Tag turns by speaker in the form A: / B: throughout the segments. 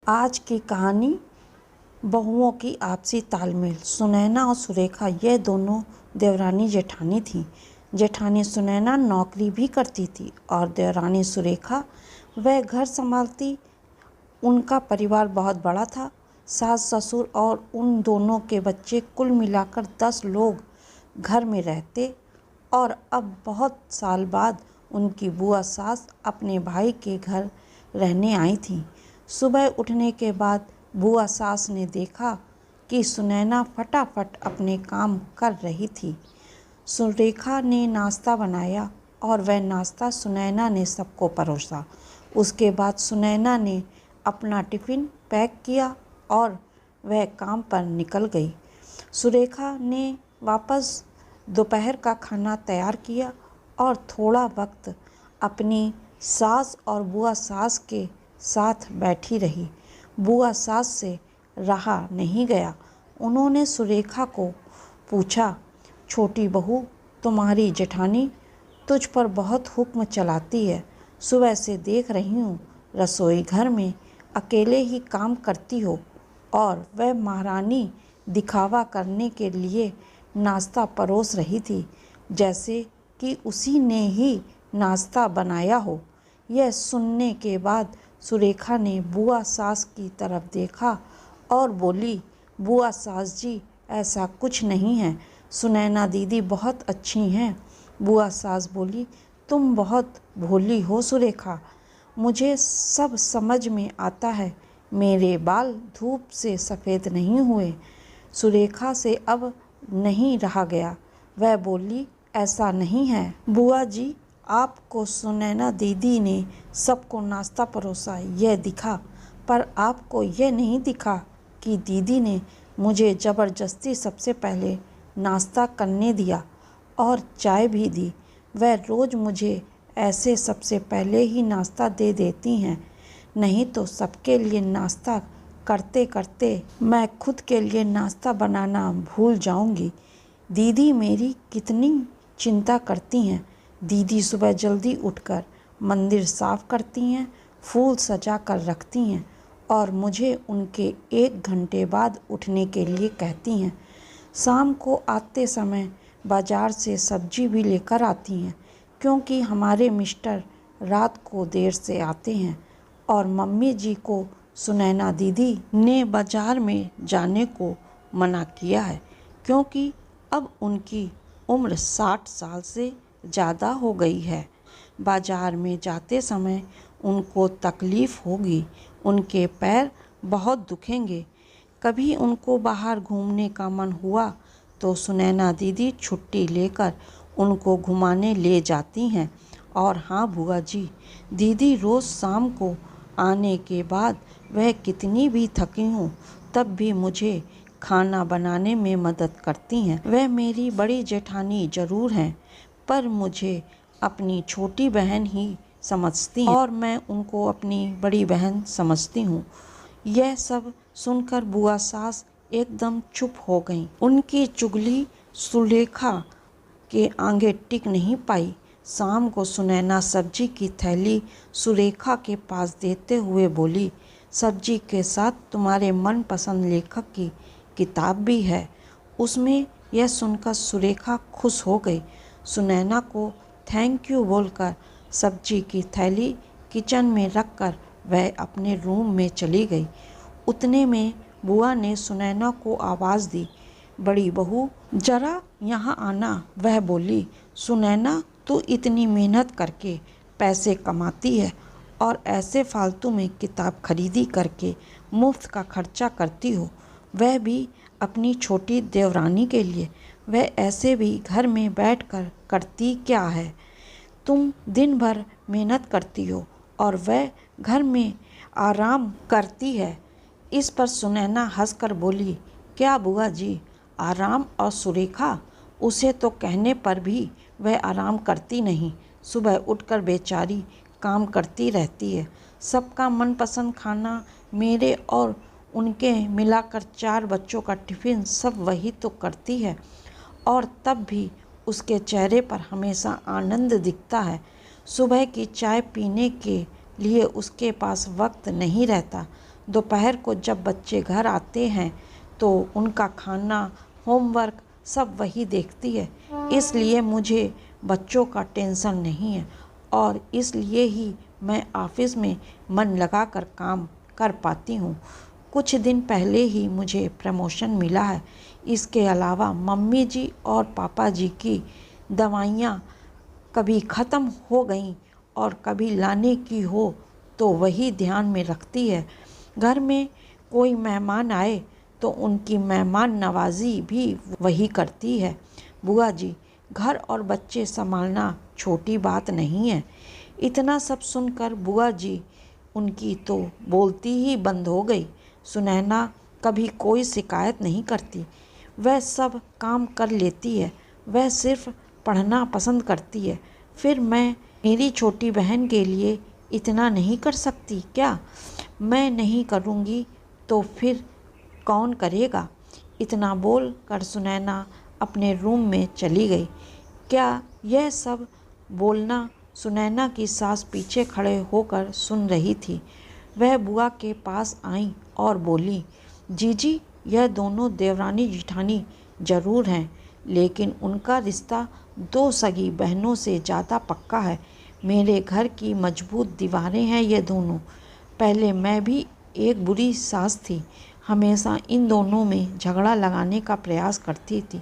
A: आज की कहानी बहुओं की आपसी तालमेल। सुनैना और सुरेखा यह दोनों देवरानी जेठानी थीं। जेठानी सुनैना नौकरी भी करती थी और देवरानी सुरेखा वह घर संभालती। उनका परिवार बहुत बड़ा था। सास ससुर और उन दोनों के बच्चे, कुल मिलाकर 10 लोग घर में रहते। और अब बहुत साल बाद उनकी बुआ सास अपने भाई के घर रहने आई थीं। सुबह उठने के बाद बुआ सास ने देखा कि सुनैना फटाफट अपने काम कर रही थी। सुरेखा ने नाश्ता बनाया और वह नाश्ता सुनैना ने सबको परोसा। उसके बाद सुनैना ने अपना टिफ़िन पैक किया और वह काम पर निकल गई। सुरेखा ने वापस दोपहर का खाना तैयार किया और थोड़ा वक्त अपनी सास और बुआ सास के साथ बैठी रही। बुआ सास से रहा नहीं गया। उन्होंने सुरेखा को पूछा, छोटी बहू, तुम्हारी जेठानी तुझ पर बहुत हुक्म चलाती है। सुबह से देख रही हूँ रसोई घर में अकेले ही काम करती हो और वह महारानी दिखावा करने के लिए नाश्ता परोस रही थी, जैसे कि उसी ने ही नाश्ता बनाया हो। यह सुनने के बाद सुरेखा ने बुआ सास की तरफ देखा और बोली, बुआ सास जी, ऐसा कुछ नहीं है। सुनैना दीदी बहुत अच्छी हैं। बुआ सास बोली, तुम बहुत भोली हो सुरेखा। मुझे सब समझ में आता है। मेरे बाल धूप से सफ़ेद नहीं हुए। सुरेखा से अब नहीं रहा गया। वह बोली, ऐसा नहीं है बुआ जी, आपको सुनैना दीदी ने सबको नाश्ता परोसा यह दिखा, पर आपको यह नहीं दिखा कि दीदी ने मुझे ज़बरदस्ती सबसे पहले नाश्ता करने दिया और चाय भी दी। वह रोज़ मुझे ऐसे सबसे पहले ही नाश्ता दे देती हैं, नहीं तो सबके लिए नाश्ता करते करते मैं खुद के लिए नाश्ता बनाना भूल जाऊंगी। दीदी मेरी कितनी चिंता करती हैं। दीदी सुबह जल्दी उठकर मंदिर साफ करती हैं, फूल सजा कर रखती हैं और मुझे उनके 1 घंटे बाद उठने के लिए कहती हैं। शाम को आते समय बाज़ार से सब्जी भी लेकर आती हैं, क्योंकि हमारे मिस्टर रात को देर से आते हैं और मम्मी जी को सुनैना दीदी ने बाज़ार में जाने को मना किया है, क्योंकि अब उनकी उम्र 60 साल से ज़्यादा हो गई है। बाज़ार में जाते समय उनको तकलीफ़ होगी, उनके पैर बहुत दुखेंगे। कभी उनको बाहर घूमने का मन हुआ तो सुनैना दीदी छुट्टी लेकर उनको घुमाने ले जाती हैं। और हाँ बुआ जी, दीदी रोज़ शाम को आने के बाद वह कितनी भी थकी हों तब भी मुझे खाना बनाने में मदद करती हैं। वह मेरी बड़ी जेठानी ज़रूर हैं, पर मुझे अपनी छोटी बहन ही समझती हैं और मैं उनको अपनी बड़ी बहन समझती हूँ। यह सब सुनकर बुआ सास एकदम चुप हो गईं। उनकी चुगली सुलेखा के आगे टिक नहीं पाई। शाम को सुनैना सब्जी की थैली सुरेखा के पास देते हुए बोली, सब्जी के साथ तुम्हारे मनपसंद लेखक की किताब भी है। उसमें यह सुनकर सुरेखा खुश हो गई। सुनैना को थैंक यू बोलकर सब्जी की थैली किचन में रखकर वह अपने रूम में चली गई। उतने में बुआ ने सुनैना को आवाज़ दी, बड़ी बहू जरा यहाँ आना। वह बोली, सुनैना तू इतनी मेहनत करके पैसे कमाती है और ऐसे फालतू में किताब खरीदी करके मुफ्त का खर्चा करती हो, वह भी अपनी छोटी देवरानी के लिए। वह ऐसे भी घर में बैठकर करती क्या है। तुम दिन भर मेहनत करती हो और वह घर में आराम करती है। इस पर सुनैना हंसकर बोली, क्या बुआ जी, आराम? और सुरेखा, उसे तो कहने पर भी वह आराम करती नहीं। सुबह उठकर बेचारी काम करती रहती है। सबका मनपसंद खाना, मेरे और उनके मिलाकर 4 बच्चों का टिफ़िन सब वही तो करती है, और तब भी उसके चेहरे पर हमेशा आनंद दिखता है। सुबह की चाय पीने के लिए उसके पास वक्त नहीं रहता। दोपहर को जब बच्चे घर आते हैं तो उनका खाना, होमवर्क सब वही देखती है। इसलिए मुझे बच्चों का टेंशन नहीं है और इसलिए ही मैं ऑफिस में मन लगाकर काम कर पाती हूँ। कुछ दिन पहले ही मुझे प्रमोशन मिला है। इसके अलावा मम्मी जी और पापा जी की दवाइयाँ कभी ख़त्म हो गई और कभी लाने की हो तो वही ध्यान में रखती है। घर में कोई मेहमान आए तो उनकी मेहमान नवाजी भी वही करती है। बुआ जी, घर और बच्चे संभालना छोटी बात नहीं है। इतना सब सुनकर बुआ जी उनकी तो बोलती ही बंद हो गई। सुनैना कभी कोई शिकायत नहीं करती, वह सब काम कर लेती है। वह सिर्फ पढ़ना पसंद करती है। फिर मैं मेरी छोटी बहन के लिए इतना नहीं कर सकती क्या? मैं नहीं करूँगी तो फिर कौन करेगा? इतना बोल कर सुनैना अपने रूम में चली गई। क्या यह सब बोलना सुनैना की सास पीछे खड़े होकर सुन रही थी। वह बुआ के पास आई और बोली, जीजी, यह दोनों देवरानी जिठानी जरूर हैं, लेकिन उनका रिश्ता दो सगी बहनों से ज़्यादा पक्का है। मेरे घर की मजबूत दीवारें हैं ये दोनों। पहले मैं भी एक बुरी सास थी, हमेशा इन दोनों में झगड़ा लगाने का प्रयास करती थी,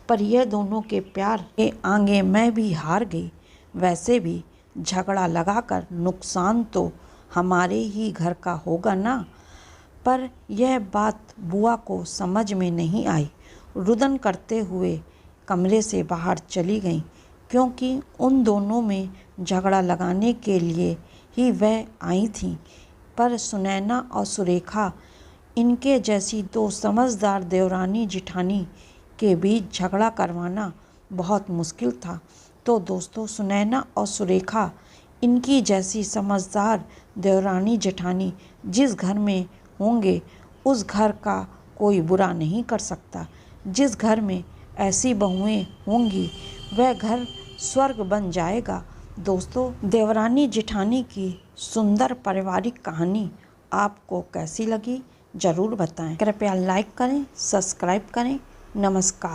A: पर यह दोनों के प्यार के आगे मैं भी हार गई। वैसे भी झगड़ा लगाकर नुकसान तो हमारे ही घर का होगा ना। पर यह बात बुआ को समझ में नहीं आई। रुदन करते हुए कमरे से बाहर चली गई, क्योंकि उन दोनों में झगड़ा लगाने के लिए ही वह आई थी। पर सुनैना और सुरेखा, इनके जैसी दो समझदार देवरानी जिठानी के बीच झगड़ा करवाना बहुत मुश्किल था। तो दोस्तों, सुनैना और सुरेखा, इनकी जैसी समझदार देवरानी जेठानी जिस घर में होंगे उस घर का कोई बुरा नहीं कर सकता। जिस घर में ऐसी बहुएं होंगी वह घर स्वर्ग बन जाएगा। दोस्तों, देवरानी जेठानी की सुंदर पारिवारिक कहानी आपको कैसी लगी ज़रूर बताएं। कृपया लाइक करें, सब्सक्राइब करें। नमस्कार।